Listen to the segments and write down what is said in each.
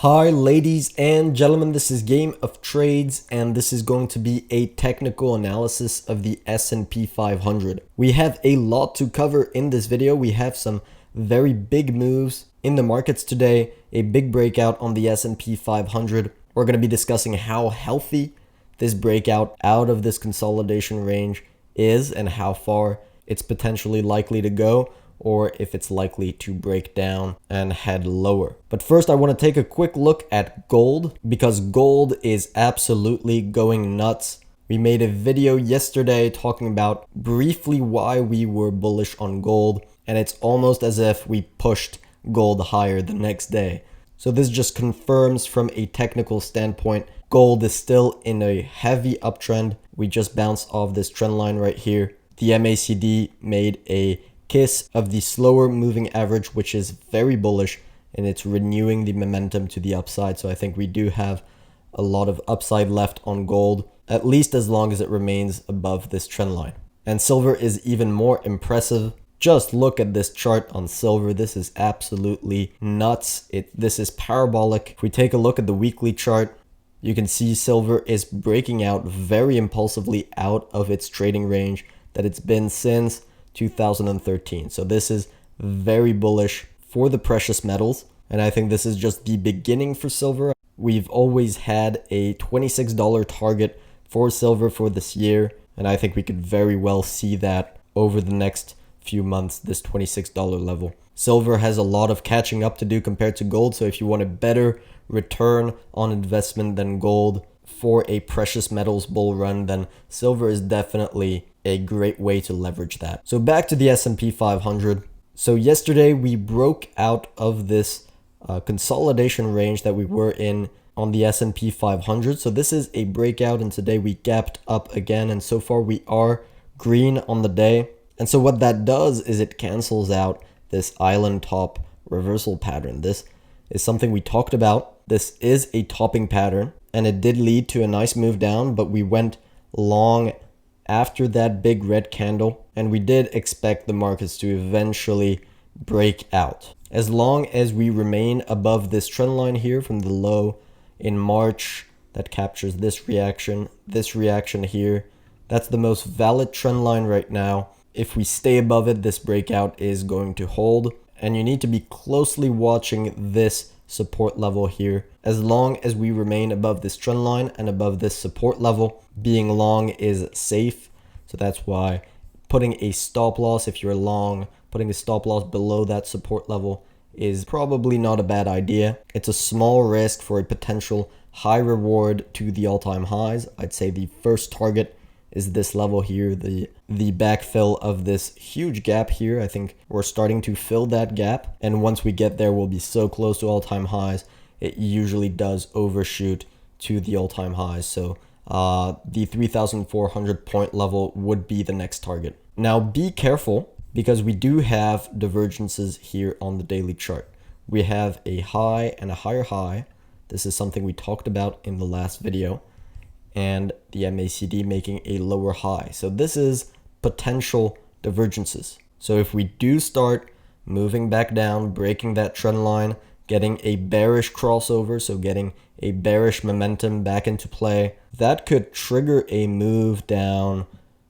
Hi ladies and gentlemen, this is Game of Trades and this is going to be a technical analysis of the S&P 500. We have a lot to cover in this video. We have some very big moves in the markets today, a big breakout on the S&P 500. We're going to be discussing how healthy this breakout out of this consolidation range is and how far it's potentially likely to go, or if it's likely to break down and head lower. But first, I want to take a quick look at gold because gold is absolutely going nuts. We made a video yesterday talking about briefly why we were bullish on gold, and it's almost as if we pushed gold higher the next day. So this just confirms from a technical standpoint, gold is still in a heavy uptrend. We just bounced off this trend line right here. The MACD made a kiss of the slower moving average, which is very bullish, and it's renewing the momentum to the upside. So I think we do have a lot of upside left on gold, at least as long as it remains above this trend line. And silver is even more impressive. Just look at this chart on silver. This is absolutely nuts. This is parabolic. If we take a look at the weekly chart, you can see silver is breaking out very impulsively out of its trading range that it's been since 2013. So this is very bullish for the precious metals, and I think this is just the beginning for silver. We've always had a $26 target for silver for this year, and I think we could very well see that over the next few months, this $26 level. Silver has a lot of catching up to do compared to gold, so if you want a better return on investment than gold for a precious metals bull run, then silver is definitely a great way to leverage that. So back to the S&P 500. So yesterday we broke out of this consolidation range that we were in on the S&P 500. So this is a breakout, and today we gapped up again, and so far we are green on the day. And so what that does is it cancels out this island top reversal pattern. This is something we talked about. This is a topping pattern, and it did lead to a nice move down, but we went long after that big red candle, and we did expect the markets to eventually break out. As long as we remain above this trend line here from the low in March that captures this reaction here, that's the most valid trend line right now. If we stay above it, this breakout is going to hold, and you need to be closely watching this support level here. As long as we remain above this trend line and above this support level, being long is safe. So that's why putting a stop loss, if you're long, putting a stop loss below that support level is probably not a bad idea. It's a small risk for a potential high reward to the all-time highs. I'd say the first target is this level here, the backfill of this huge gap here. I think we're starting to fill that gap, and once we get there, we'll be so close to all-time highs. It usually does overshoot to the all-time highs. So the 3,400 point level would be the next target. Now be careful, because we do have divergences here on the daily chart. We have a high and a higher high. This is something we talked about in the last video, and the MACD making a lower high. So this is potential divergences. So if we do start moving back down, breaking that trend line, getting a bearish crossover, so getting a bearish momentum back into play, that could trigger a move down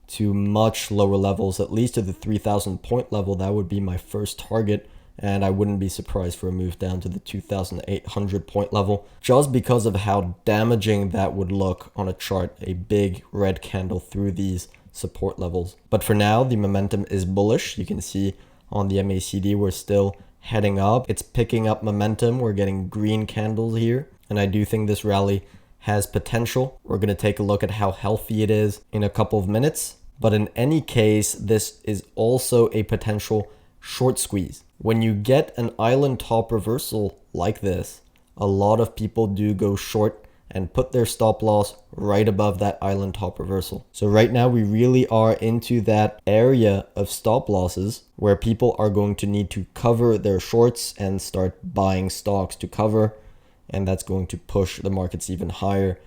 to much lower levels, at least to the 3,000 point level. That would be my first target, and I wouldn't be surprised for a move down to the 2,800 point level, just because of how damaging that would look on a chart, a big red candle through these support levels. But for now, the momentum is bullish. You can see on the MACD, we're still heading up. It's picking up momentum. We're getting green candles here, and I do think this rally has potential. We're going to take a look at how healthy it is in a couple of minutes. But in any case, this is also a potential short squeeze. When you get an island top reversal like this, a lot of people do go short and put their stop loss right above that island top reversal. So right now we really are into that area of stop losses where people are going to need to cover their shorts and start buying stocks to cover, and that's going to push the markets even higher.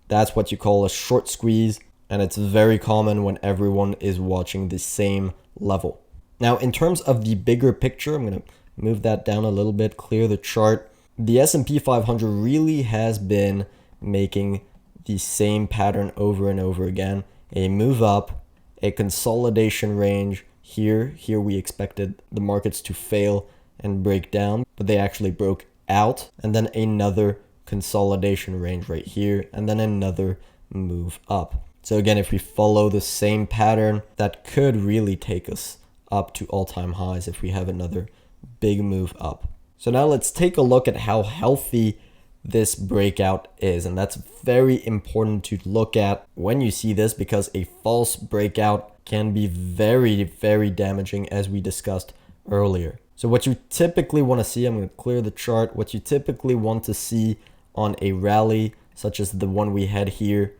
That's what you call a short squeeze, and it's very common when everyone is watching the same level. Now, in terms of the bigger picture, I'm going to move that down a little bit, clear the chart. the S&P 500 really has been making the same pattern over and over again. A move up, a consolidation range here. Here we expected the markets to fail and break down, but they actually broke out. And then another consolidation range right here, and then another move up. So again, if we follow the same pattern, that could really take us up to all-time highs if we have another big move up. So now let's take a look at how healthy this breakout is. And that's very important to look at when you see this, because a false breakout can be very, very damaging, as we discussed earlier. So what you typically want to see, I'm going to clear the chart. What you typically want to see on a rally, such as the one we had here,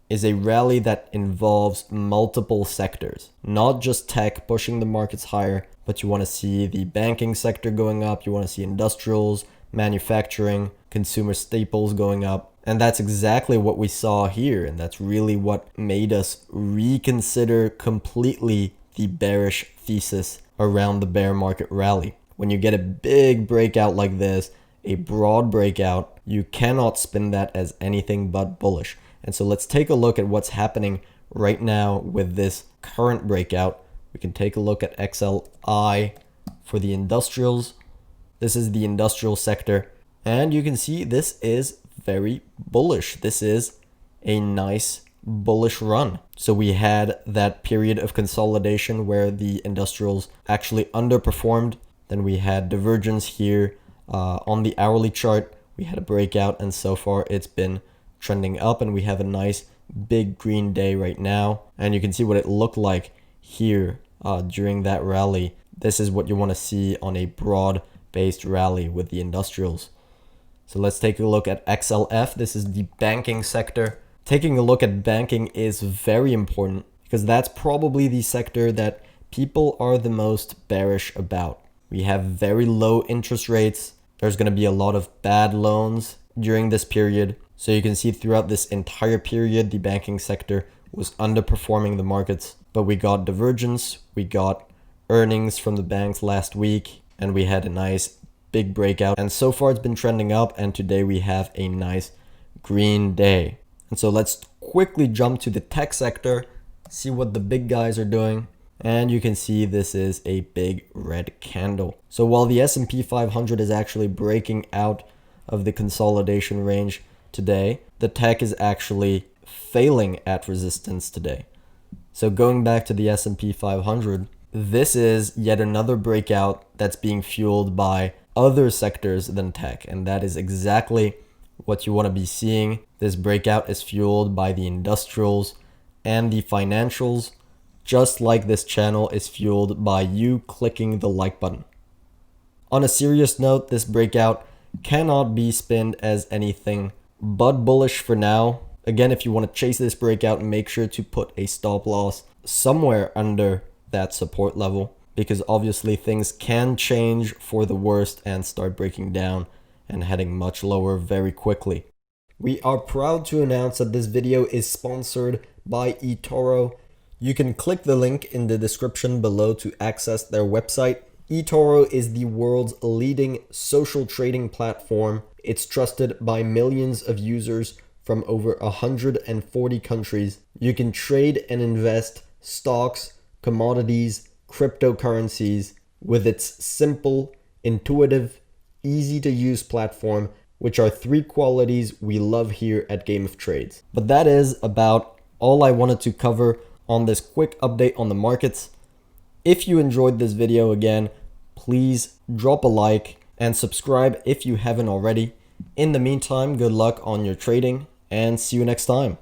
is a rally that involves multiple sectors, not just tech pushing the markets higher, but you want to see the banking sector going up. You want to see industrials, manufacturing, consumer staples going up. And that's exactly what we saw here. And that's really what made us reconsider completely the bearish thesis around the bear market rally. When you get a big breakout like this, a broad breakout, you cannot spin that as anything but bullish. And so let's take a look at what's happening right now with this current breakout. We can take a look at XLI for the industrials. This is the industrial sector. And you can see this is very bullish. This is a nice bullish run. So we had that period of consolidation where the industrials actually underperformed. Then we had divergence here on the hourly chart. We had a breakout, and so far it's been trending up, and we have a nice big green day right now. And you can see what it looked like here during that rally. This is what you want to see on a broad based rally with the industrials. So let's take a look at XLF. This is the banking sector. Taking a look at banking is very important because that's probably the sector that people are the most bearish about. We have very low interest rates. There's going to be a lot of bad loans during this period. So you can see throughout this entire period, the banking sector was underperforming the markets, but we got divergence, we got earnings from the banks last week, and we had a nice big breakout. And so far it's been trending up, and today we have a nice green day. And so let's quickly jump to the tech sector, see what the big guys are doing. And you can see this is a big red candle. So while the S&P 500 is actually breaking out of the consolidation range today, the tech is actually failing at resistance today. So going back to the S&P 500, this is yet another breakout that's being fueled by other sectors than tech. And that is exactly what you want to be seeing. This breakout is fueled by the industrials and the financials, just like this channel is fueled by you clicking the like button. On a serious note, this breakout cannot be spinned as anything but bullish for now. Again, if you want to chase this breakout, make sure to put a stop loss somewhere under that support level, because obviously things can change for the worst and start breaking down and heading much lower very quickly. We are proud to announce that this video is sponsored by eTORO. You can click the link in the description below to access their website. eTORO is the world's leading social trading platform. It's trusted by millions of users from over 140 countries. You can trade and invest stocks, commodities, cryptocurrencies with its simple, intuitive, easy to use platform, which are three qualities we love here at Game of Trades. But that is about all I wanted to cover on this quick update on the markets. If you enjoyed this video, again, please drop a like and subscribe if you haven't already. In the meantime, good luck on your trading and see you next time.